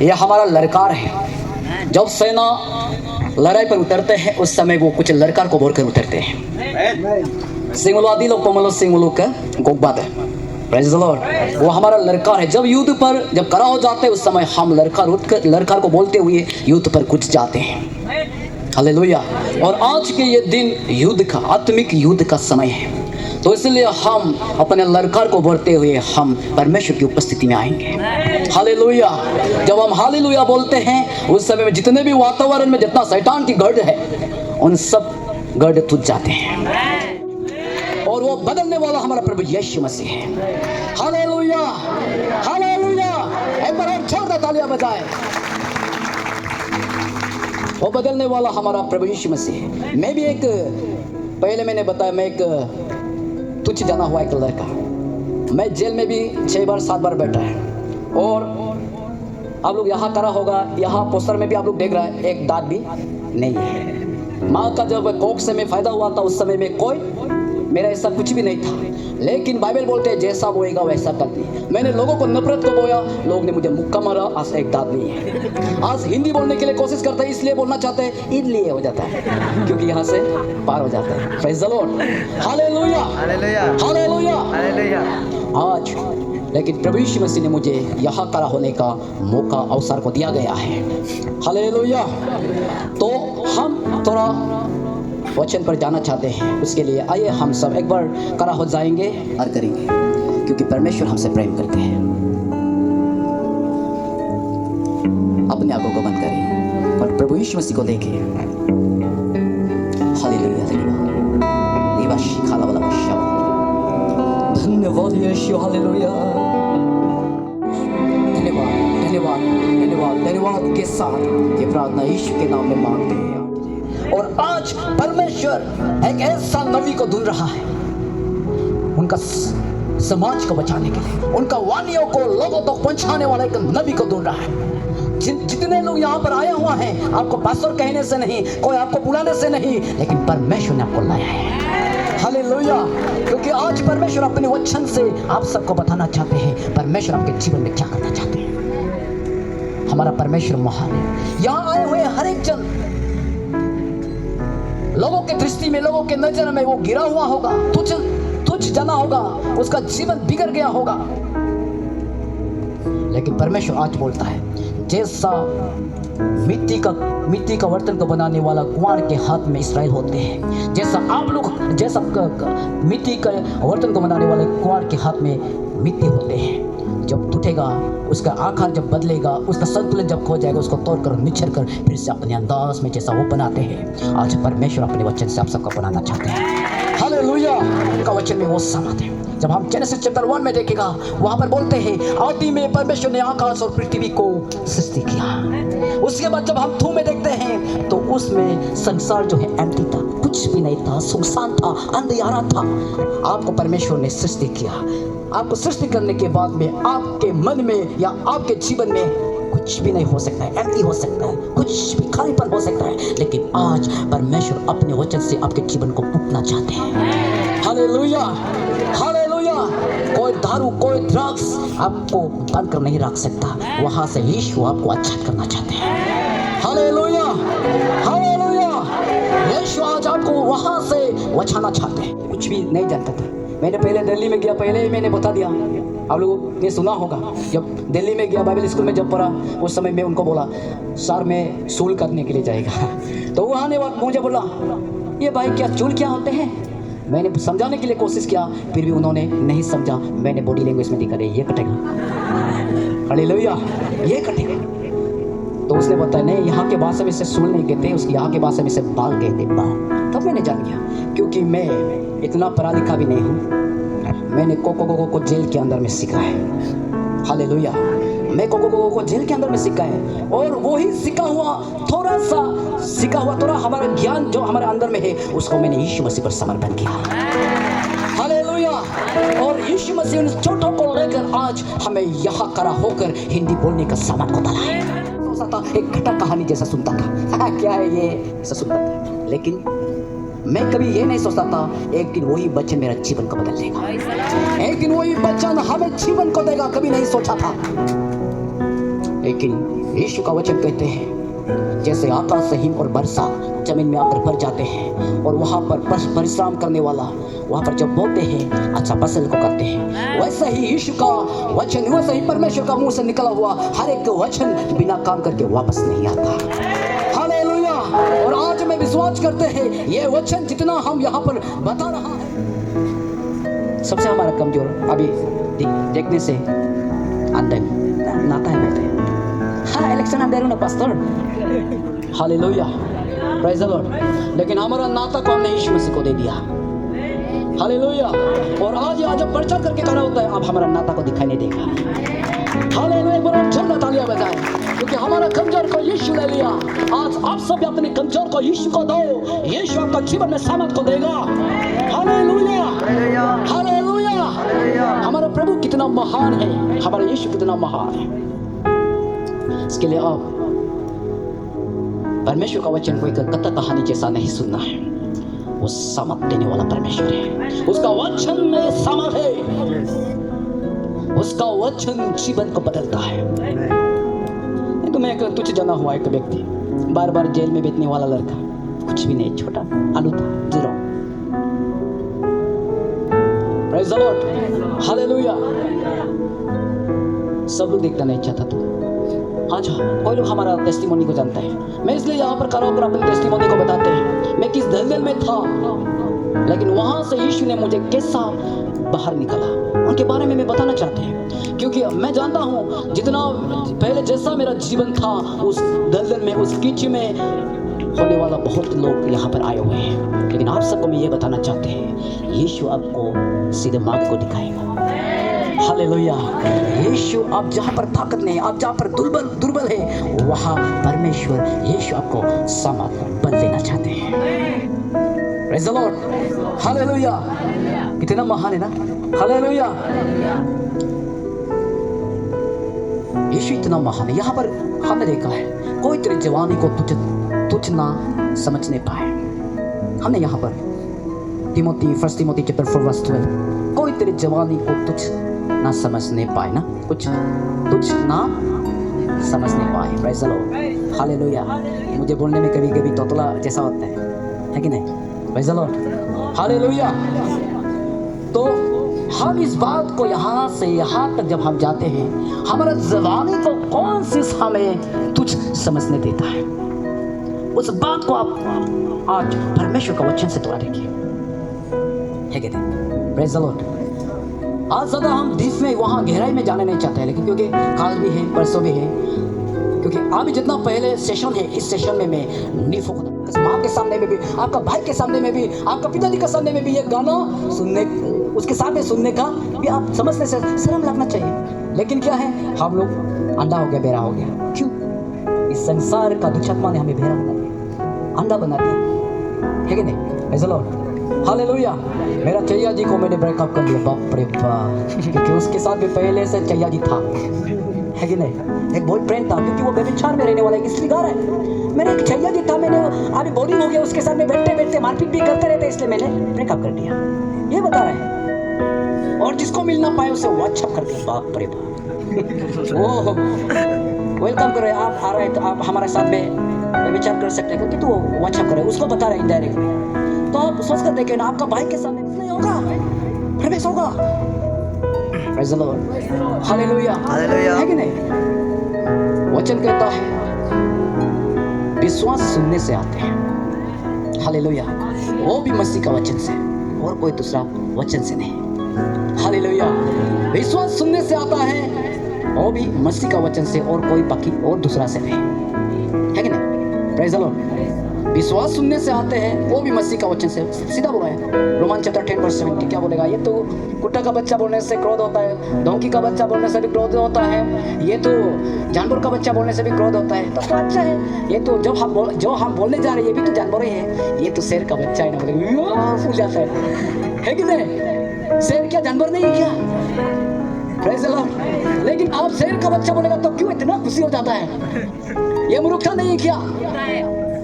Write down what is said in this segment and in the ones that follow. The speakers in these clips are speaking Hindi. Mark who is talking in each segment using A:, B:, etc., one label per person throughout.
A: यह हमारा ललकार है। जब सेना लड़ाई पर उतरते हैं उस समय वो कुछ ललकार को बोलकर उतरते हैं। सिंगुलादी लोग पमलो सिंगुलो का गोगबात है। Praise the Lord. वो हमारा ललकार है। जब युद्ध पर जब खड़ा हो जाते हैं उस समय हम ललकार को बोलते हुए युद्ध पर कूद जाते हैं। हालेलुया। और आज के ये दिन युद्ध का, आत्मिक युद्ध का समय है, तो इसलिए हम अपने ललकार को बढ़ते हुए हम परमेश्वर की उपस्थिति में आएंगे। हालेलुया। जब हम हालेलुया बोलते हैं उस समय में जितने भी वातावरण में जितना शैतान की गर्द है उन सब गर्द टूट जाते हैं और वो बदलने वाला हमारा प्रभु यीशु मसीह है। Hallelujah, hallelujah. एक बार और जोरदार तालियां बजाएं। वो बदलने वाला हमारा प्रभु यीशु मसीह है। मैं भी पहले मैंने बताया, मैं एक तुच्छ जाना हुआ एक लड़का, मैं जेल में भी 6 बार 7 बार बैठा है। और आप लोग यहाँ करा होगा, यहाँ पोस्टर में भी आप लोग देख रहा है, एक दांत भी नहीं है। माँ का जब कोख से मैं फायदा हुआ था उस समय में कोई मेरा ऐसा कुछ भी नहीं था, लेकिन बाइबल बोलते हैं जैसा बोएगा वैसा करती। मैंने लोगों को नफरत को बोया, लोग ने मुझे मुक्का मारा, आज एक दांत नहीं है। आज हिंदी बोलने के लिए कोशिश करते हैं, इसलिए बोलना चाहते हैं, इसलिए हो जाता है क्योंकि यहाँ से पार हो जाता है। Praise the Lord. Hallelujah, hallelujah, hallelujah, hallelujah. आज लेकिन प्रभु यीशु मसीह ने मुझे यहाँ खड़ा होने का मौका, अवसर को दिया गया है। हालेलुया। तो हम थोड़ा वचन पर जाना चाहते हैं, उसके लिए आइए हम सब एक बार खड़ा हो जाएंगे और करेंगे, क्योंकि परमेश्वर हमसे प्रेम करते हैं। अपने आंखों को बंद करें और प्रभु यीशु मसीह को देखें। हालेलुया, धन्यवाद यीशु। हालेलुया। धन्यवाद, धन्यवाद, धन्यवाद, धन्यवाद के साथ ये प्रार्थना यीशु के नाम में मांगते हैं। और आज परमेश्वर एक ऐसा नबी को ढूंढ रहा है उनका समाज को बचाने के लिए, उनका वाणियों को लोगों तक पहुंचाने वाला एक नबी को ढूंढ रहा है। जितने लोग यहाँ पर आए हुए हैं, आपको पास्टर कहने से नहीं, कोई आपको बुलाने से नहीं, लेकिन परमेश्वर ने आपको लाया है। हालेलुया। क्योंकि आज परमेश्वर अपने वचन से आप सबको बताना चाहते हैं परमेश्वर आपके जीवन में क्या करना चाहते हैं। हमारा परमेश्वर महान है। यहाँ आए हुए हर एक जन लोगों के दृष्टि में, लोगों के नजर में वो गिरा हुआ होगा, तुच्छ जाना होगा, उसका जीवन बिगड़ गया होगा, लेकिन परमेश्वर आज बोलता है जैसा मिट्टी का बर्तन को बनाने वाला कुम्हार के हाथ में इस्राएल होते हैं, जैसा आप लोग जैसा मिट्टी का बर्तन को बनाने वाले कुम्हार के हाथ में मिट्टी होते हैं, जब टूटेगा उसका आकार जब बदलेगा, उसका संतुलन जब खो जाएगा, उसको तोड़कर निचर कर फिर से अपने अंदाज में जैसा वो बनाते हैं, आज परमेश्वर अपने वचन से आप सबको बनाना चाहते हैं। हालेलुया। उनका वचन में वो समझ है। जब हम जेनेसिस चैप्टर 1 में देखेगा, वहां पर बोलते हैं आदि में परमेश्वर ने आकाश और पृथ्वी को सृष्टि किया। उसके बाद जब हम 2 में देखते हैं तो उसमें संसार जो है एम्प्टी था, कुछ भी नहीं था, सुनसान था, अंधियारा था। आपको परमेश्वर ने सृष्टि किया। आपको सृष्टि करने के बाद में आपके मन में या आपके जीवन में कुछ भी नहीं हो सकता है, एम्प्टी हो सकता है, कुछ भी खालीपन हो सकता है, लेकिन आज परमेश्वर अपने वचन से आपके जीवन को पुतना चाहते हैं। Hallelujah, hallelujah. कोई दारू, कोई ड्रग्स आपको बंद कर नहीं रख सकता, वहां से यीशु आपको अच्छा करना चाहते हैं। Hallelujah, hallelujah. यीशु बचाना चाहते हैं। कुछ भी नहीं जानता था। मैंने पहले दिल्ली में गया, पहले ही मैंने बता दिया, आप लोगों ने सुना होगा। जब दिल्ली में गया, बाइबल स्कूल में जब पढ़ा, उस समय मैं उनको बोला सर मैं चूल काटने के लिए जाएगा। तो वो आने वक्त मुझे बोला ये भाई क्या चूल क्या होते हैं। मैंने समझाने के लिए कोशिश किया, फिर भी उन्होंने नहीं समझा। मैंने बॉडी लैंग्वेज में दिखा, ये कटेगा, हालेलुया, ये कटेगा। तो उसने बताया नहीं, यहाँ के भाषा में से सूल नहीं कहते, उसकी यहाँ के भाषा में से बाल कहते, बाल। तब मैंने जान गया, क्योंकि मैं इतना पढ़ा लिखा भी नहीं हूँ। मैंने को जेल के अंदर में सीखा है, हालेलुया। मैं को जेल के अंदर में सीखा है, और वही सीखा हुआ थोड़ा हमारा ज्ञान जो हमारे अंदर में है, उसको मैंने यीशु मसीह पर समर्पण किया, हालेलुया। और यीशु मसीह उन छोटों को लेकर आज हमें यहाँ खड़ा होकर हिंदी बोलने का सामान को डाला है। था एक घटा कहानी जैसा सुनता था, क्या है ये ऐसा सुनता था, लेकिन मैं कभी ये नहीं सोचता था एक दिन वही वचन मेरा जीवन को बदल देगा, एक दिन वही वचन हमें जीवन को देगा, कभी नहीं सोचा था। लेकिन यीशु का वचन कहते हैं जैसे आकाश से हिम और वर्षा जमीन में आकर भर जाते हैं, और वहाँ पर परिश्रम करने वाला वहाँ पर जब बोलते हैं अच्छा फसल को करते हैं, वैसा ही यीशु का वचन, वैसा ही परमेश्वर का मुंह से निकला हुआ हर एक वचन बिना काम करके वापस नहीं आता, हालेलुया। और आज मैं विश्वास करते हैं ये वचन जितना हम यहाँ पर बता रहा है, सबसे हमारा कमजोर अभी देखने से अंदर नाता है, बोलते हैं हाँ इलेक्शन अंदर ना pastor, hallelujah, praise the Lord. लेकिन हमारा नाता को हमने यीशु मसीह को दे दिया, हालेलुया। और आज जब प्रचार करके खड़ा होता है, अब हमारा नाता को दिखाई नहीं देगा, हालेलुया। बड़ा जोर तालियां बजाएं, क्योंकि हमारा कमजोर को यीशु ले लिया। आज आप सब अपने कमजोर को यीशु को दो, यीशु आपका जीवन में सामर्थ को देगा, हालेलुया, हालेलुया। हमारा प्रभु कितना महान है, हमारा यीशु कितना महान है। इसके लिए आप परमेश्वर का वचन को एक कथा कहानी जैसा नहीं सुनना है, वो सामर्थ देने वाला परमेश्वर है, उसका वचन में सामर्थ है, उसका वचन जीवन को बदलता है। नहीं तो मैं एक तुच्छ जना हुआ एक व्यक्ति, बार बार जेल में बैठने वाला लड़का, कुछ भी नहीं, छोटा आलू था, zero, praise the Lord, hallelujah. सब लोग देखना नहीं चाहता था। आज कोई लोग हमारा टेस्टिमोनी को जानता है, मैं इसलिए यहाँ पर खड़ा होकर अपने टेस्टिमोनी को बताते हैं मैं किस दलदल में था, लेकिन वहां से यीशु ने मुझे कैसा बाहर निकाला, उनके बारे में मैं बताना चाहते हैं। क्योंकि मैं जानता हूँ जितना पहले जैसा मेरा जीवन था, उस दलदल में, उस कीचड़ में होने वाला बहुत लोग यहाँ पर आए हुए हैं, लेकिन आप सबको मैं ये बताना चाहते हैं यीशु आपको सीधे मार्ग को दिखाएगा, हालेलुया। यीशु आप जहाँ पर ताकत नहीं, आप जहाँ पर दुर्बल है, वहाँ परमेश्वर यीशु आपको सामर्थ बल देना चाहते हैं, प्रेज़ द लॉर्ड, हालेलुया। कितना महान है ना, हालेलुया। यीशु इतना महान है। यहाँ पर हमने देखा है कोई तेरी जवानी को तुझ ना समझने पाए। हमने यहाँ पर फर्स्ट तिमोथी चैप्टर 4 वर्स 12, कोई तेरी जवानी को तुझ ना समझने पाए, ना कुछ तुझ ना समझने पाए, प्रेज़ द लॉर्ड, हालेलुया। मुझे बोलने में कभी कभी तोतला जैसा होता है कि नहीं, प्रेज़ द लॉर्ड, हालेलुया। तो हम इस बात को यहाँ से यहाँ तक जब हम जाते हैं, हमारा जवानी को कौन सी हमें तुझ समझने देता है, उस बात को आप आज परमेश्वर का वचन से तोड़ा देखिए, है कहते हैं, प्रेज़ द लॉर्ड। आज ज़्यादा हम डीप में वहाँ गहराई में जाने नहीं चाहते हैं, लेकिन क्योंकि काल भी है, परसों भी है, क्योंकि अभी जितना पहले सेशन है, इस सेशन में मैं नहीं फोकस, माँ के सामने में भी, आपका भाई के सामने में भी, आपका पिताजी के सामने में भी ये गाना सुनने, उसके सामने सुनने का भी आप समझने से शर्म लगना चाहिए। लेकिन क्या है, हम लोग अंधा हो गया, बेरा हो गया। क्यों? इस संसार का दुष्टात्मा ने हमें बेरा बना दिया, अंधा बना दिया, है कि नहीं, प्रेज़ द लॉर्ड, हालेलुया। मेरा चैया जी को मैंने ब्रेकअप कर दिया, बाप रे बाप, क्योंकि उसके साथ भी पहले से चैया जी था, है कि नहीं, एक बॉयफ्रेंड था, क्योंकि वो व्यभिचार में रहने वाला एक स्त्रीगार है। मेरा एक चैया जी था, मैंने अभी बोरिंग हो गया उसके साथ में बैठते बैठते मारपीट भी करते रहते, इसलिए मैंने ब्रेकअप कर दिया, ये बता रहे हैं। और जिसको मिल ना पाए उसे व्हाट्सएप कर दिया, बाप रे बाप। ओह वेलकम कर रहे, आप आ रहे तो आप हमारे साथ में व्यभिचार कर सकते हैं, क्योंकि तो व्हाट्सएप कर रहे, उसको बता रहे इनडायरेक्टली। तो आप सोच कर देखें ना, आपका भाई के सामने नहीं होगा, प्रवेश होगा। Praise the Lord, hallelujah,
B: hallelujah.
A: है कि नहीं? वचन कहता है विश्वास सुनने से आते हैं, हालेलुया, वो भी मसीह का वचन से, और कोई दूसरा वचन से नहीं। हालेलुया, विश्वास सुनने से आता है, वो भी मसीह का वचन से, और कोई बाकी और दूसरा से नहीं, है कि नहीं? प्रेज़ द लॉर्ड, विश्वास सुनने से आते हैं, वो भी मसीह का वचन से। सीधा बोला है रोमन चैप्टर 10:70, क्या बोलेगा? ये तो कुत्ता का बच्चा बोलने से क्रोध होता है, डोंकी का बच्चा बोलने से भी क्रोध होता है, ये तो जानवर का बच्चा बोलने से भी क्रोध होता है। तो अच्छा है, ये तो जो हम बोलने जा रहे हैं ये भी तो जानवर ही है, ये तो शेर का बच्चा है ना, बोले फूल जाता है कि नहीं? शेर क्या जानवर नहीं है क्या? प्रेज़ द लॉर्ड, लेकिन आप शेर का बच्चा बोलेगा तो क्यों इतना खुशी हो जाता है? ये मूर्खता नहीं है क्या?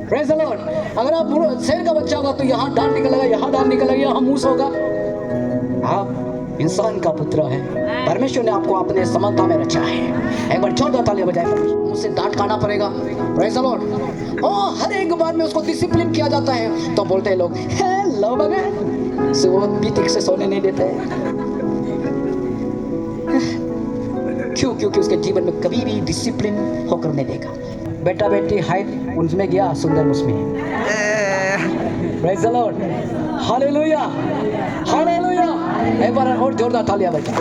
A: प्रेज़ द लॉर्ड, अगर आप शेर का बच्चा होगा तो यहाँ दांत निकलेगा, यहाँ दांत निकलेगा, यहाँ मूस होगा। आप इंसान का पुत्र है, परमेश्वर ने आपको अपने समानता में रचा है। एक बार जोरदार तालियां बजाएं, मुझसे डांट खाना पड़ेगा। प्रेज़ द लॉर्ड, और हर एक बार में उसको डिसिप्लिन किया जाता है तो बोलते हैं लोग, हे लो बगे से वो भी ठीक से सोने नहीं देते हैं। क्यों? क्योंकि उसके जीवन में कभी भी डिसिप्लिन होकर नहीं देखा। बेटा बेटी हाइट उनमें गया, सुंदर उसमें। Praise the Lord, hallelujah, hallelujah. एक बार और जोरदार तालियां बजाएं।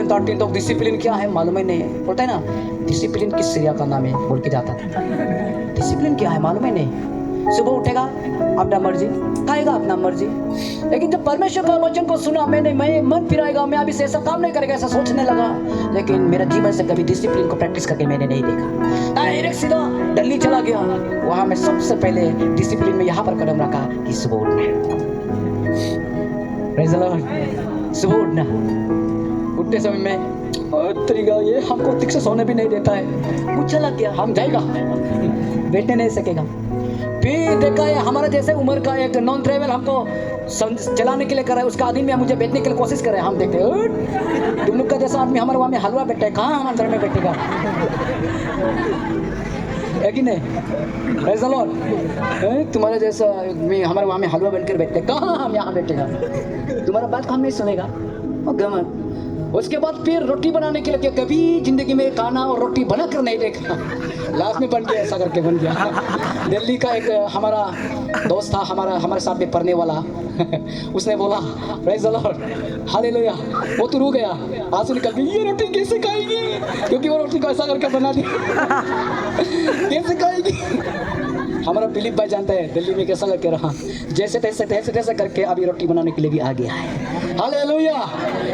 A: 13 तो डिसिप्लिन क्या है मालूम ही नहीं है, बोलता है ना डिसिप्लिन किस सीरिया का नाम है बोल के जाता था। डिसिप्लिन क्या है मालूम ही नहीं। सुबह उठेगा अपना मर्जी, खाएगा अपना मर्जी, लेकिन जब परमेश्वर का वचन को सुना मैंने, मैं मन फिराएगा, मैं अभी से ऐसा काम नहीं करेगा, ऐसा सोचने लगा, लेकिन मेरा जीवन से कभी डिसिप्लिन को प्रैक्टिस करके मैंने नहीं देखा। डायरेक्ट सीधा दिल्ली चला गया, वहां मैं सबसे पहले डिसिप्लिन में यहाँ पर कदम रखा कि सुबह उठना है। प्रेज़ द लॉर्ड, सुबह उठना, उठते समय में तरीका ये हमको ठीक से सोने भी नहीं देता है, मुझे लग गया हम जाएगा, बैठने नहीं सकेगा। फिर देखा है हमारा जैसे उम्र का एक नॉन ट्रेवल हमको चलाने के लिए कर रहा है, उसका आदमी में मुझे बैठने के लिए कोशिश कर रहे हैं। हम देखते हैं तुम लोग का जैसा आदमी हमारे वहाँ में हलवा बैठा है, कहाँ हम अंदर में बैठेगा, है कि नहीं? प्रेज़ द लॉर्ड, तुम्हारे जैसा हमारे वहाँ में हलवा बनकर बैठते, कहाँ हम यहाँ बैठेगा, तुम्हारा बात हम नहीं सुनेगा। और गमन उसके बाद फिर रोटी बनाने के लिए, कभी जिंदगी में खाना और रोटी बना कर नहीं देखा, लास्ट में बन गया, ऐसा करके बन गया। दिल्ली का एक हमारा दोस्त था, हमारे साथ में पढ़ने वाला उसने बोला प्रेज़ द लॉर्ड, हालेलुया, वो तो रो गया, आंसू निकल गए, ये रोटी कैसे खाएगी, क्योंकि वो रोटी को ऐसा करके बना दी कैसे खाएगी। हमारा दिलीप भाई जानता है दिल्ली में कैसा करके रहा, जैसे तैसे करके अभी रोटी बनाने के लिए भी आ गया है। Hallelujah,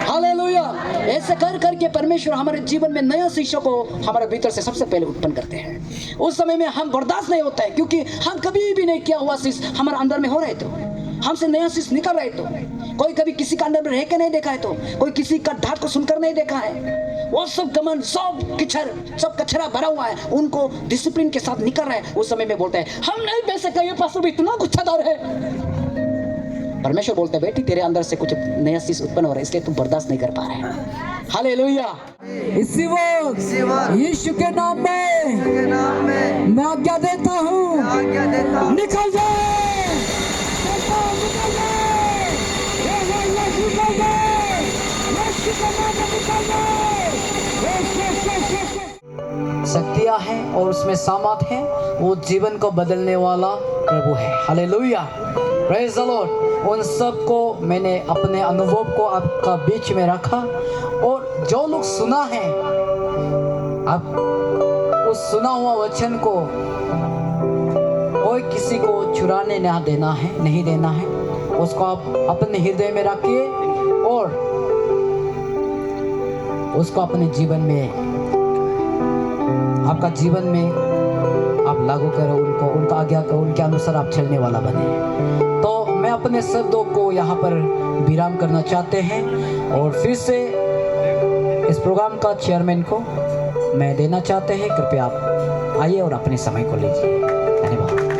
A: hallelujah. ऐसे कर करके परमेश्वर हमारे जीवन में नया शिक्षा को हमारे भीतर से सबसे पहले उत्पन्न करते हैं। उस समय में हम बर्दाश्त नहीं होता है, क्योंकि हम कभी भी नहीं किया हुआ चीज हमारे अंदर में हो रहे, तो हमसे नया चीज निकल रहे, तो कोई कभी किसी का अंदर में रह के नहीं देखा है, तो कोई किसी का डांट को सुनकर नहीं देखा है, वो सब गमन, सब कचरा भरा हुआ है, उनको डिसिप्लिन के साथ निकल रहा है। उस समय में बोलते हैं हम नहीं बह सकते, ये पास्टर भी इतना गुस्सादार है। परमेश्वर बोलते हैं बेटी तेरे अंदर से कुछ नया चीज उत्पन्न हो रहा है, इसलिए तुम बर्दाश्त नहीं कर पा रहे हैं। हालेलुया। इसी वक्त यीशु के नाम में मैं आज्ञा देता हूँ, निकल जाए, शक्तियाँ हैं और उसमें सामर्थ है, वो जीवन को बदलने वाला प्रभु है। Hallelujah, praise the Lord. उन सब को मैंने अपने अनुभव को आपका बीच में रखा, और जो लोग सुना है, आप उस सुना हुआ वचन को कोई किसी को चुराने नहीं देना है, उसको आप अपने हृदय में रखिए और उसको अपने जीवन में, आपका जीवन में आप लागू करो, उनका आज्ञा को, उनके अनुसार आप चलने वाला बने। तो मैं अपने शब्दों को यहाँ पर विराम करना चाहते हैं, और फिर से इस प्रोग्राम का चेयरमैन को मैं देना चाहते हैं। कृपया आप आइए और अपने समय को लीजिए। धन्यवाद।